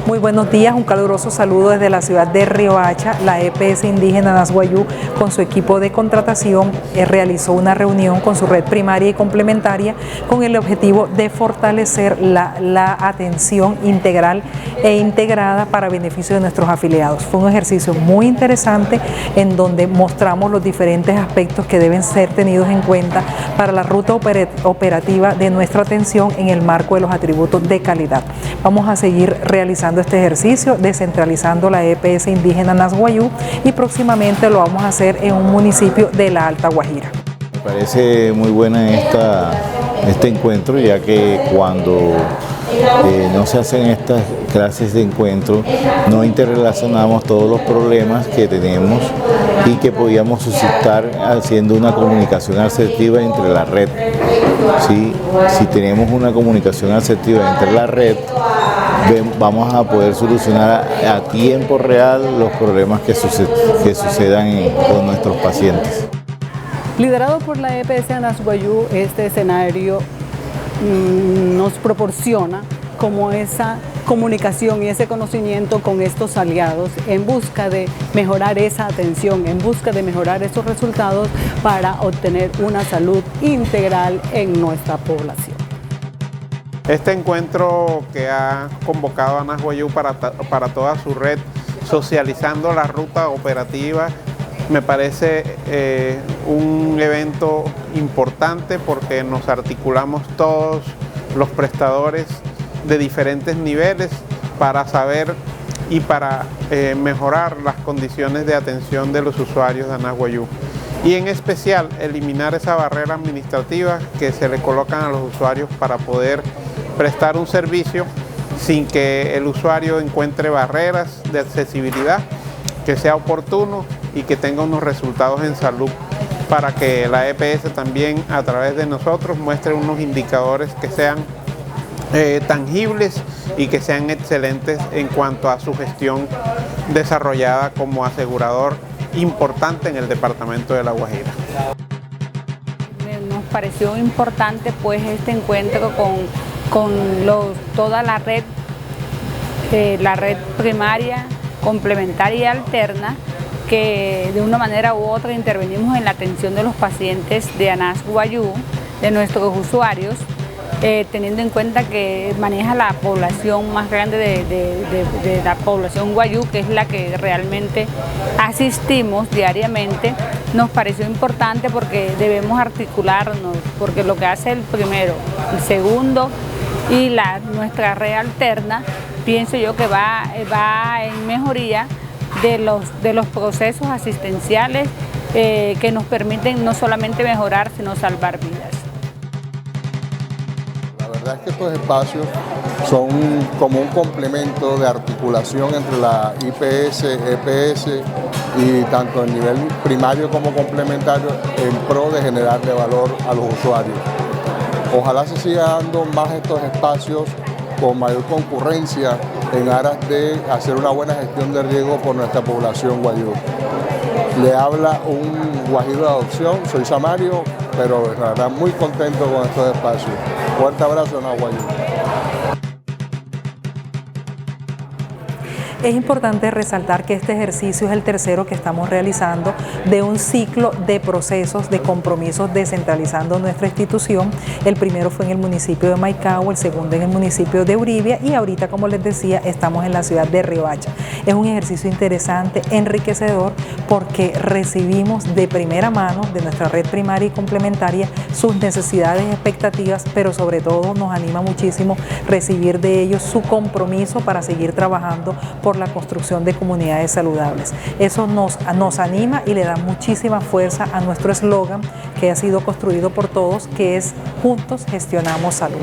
Muy buenos días, un caluroso saludo desde la ciudad de Riohacha. La EPS indígena Anás-Guayú, con su equipo de contratación, realizó una reunión con su red primaria y complementaria con el objetivo de fortalecer la atención integral e integrada para beneficio de nuestros afiliados. Fue un ejercicio muy interesante en donde mostramos los diferentes aspectos que deben ser tenidos en cuenta para la ruta operativa de nuestra atención en el marco de los atributos de calidad. Vamos a seguir realizando este ejercicio, descentralizando la EPS indígena Anás-Guayú, y próximamente lo vamos a hacer en un municipio de la Alta Guajira. Me parece muy buena este encuentro, ya que cuando no se hacen estas clases de encuentro, no interrelacionamos todos los problemas que tenemos y que podíamos suscitar haciendo una comunicación asertiva entre la red. ¿Sí? Si tenemos una comunicación asertiva entre la red, vamos a poder solucionar a tiempo real los problemas que sucedan con nuestros pacientes. Liderado por la EPS Anás-Guayú, este escenario nos proporciona como esa comunicación y ese conocimiento con estos aliados en busca de mejorar esa atención, en busca de mejorar esos resultados para obtener una salud integral en nuestra población. Este encuentro que ha convocado Anás-Guayú para toda su red, socializando la ruta operativa, me parece un evento importante porque nos articulamos todos los prestadores de diferentes niveles para saber y para mejorar las condiciones de atención de los usuarios de Anás-Guayú. Y en especial eliminar esa barrera administrativa que se le colocan a los usuarios para poder prestar un servicio sin que el usuario encuentre barreras de accesibilidad, que sea oportuno y que tenga unos resultados en salud, para que la EPS también a través de nosotros muestre unos indicadores que sean tangibles y que sean excelentes en cuanto a su gestión desarrollada como asegurador importante en el departamento de La Guajira. Nos pareció importante pues este encuentro con toda la red primaria, complementaria y alterna, que de una manera u otra intervenimos en la atención de los pacientes de Anás-Guayú, de nuestros usuarios, teniendo en cuenta que maneja la población más grande de la población guayú, que es la que realmente asistimos diariamente. Nos pareció importante porque debemos articularnos, porque lo que hace el primero, el segundo y nuestra red alterna, pienso yo que va en mejoría de los procesos asistenciales que nos permiten no solamente mejorar, sino salvar vidas. La verdad es que estos espacios son como un complemento de articulación entre la IPS, EPS y tanto el nivel primario como complementario en pro de generarle valor a los usuarios. Ojalá se siga dando más estos espacios con mayor concurrencia en aras de hacer una buena gestión de riesgo por nuestra población guayú. Le habla un guajiro de adopción, soy Samario, pero la verdad muy contento con estos espacios. Fuerte abrazo, Anás-Guayú. Es importante resaltar que este ejercicio es el tercero que estamos realizando de un ciclo de procesos, de compromisos descentralizando nuestra institución. El primero fue en el municipio de Maicao, el segundo en el municipio de Uribia y ahorita, como les decía, estamos en la ciudad de Riohacha. Es un ejercicio interesante, enriquecedor, porque recibimos de primera mano de nuestra red primaria y complementaria sus necesidades y expectativas, pero sobre todo nos anima muchísimo recibir de ellos su compromiso para seguir trabajando por la construcción de comunidades saludables. Eso nos anima y le da muchísima fuerza a nuestro eslogan que ha sido construido por todos, que es Juntos gestionamos salud.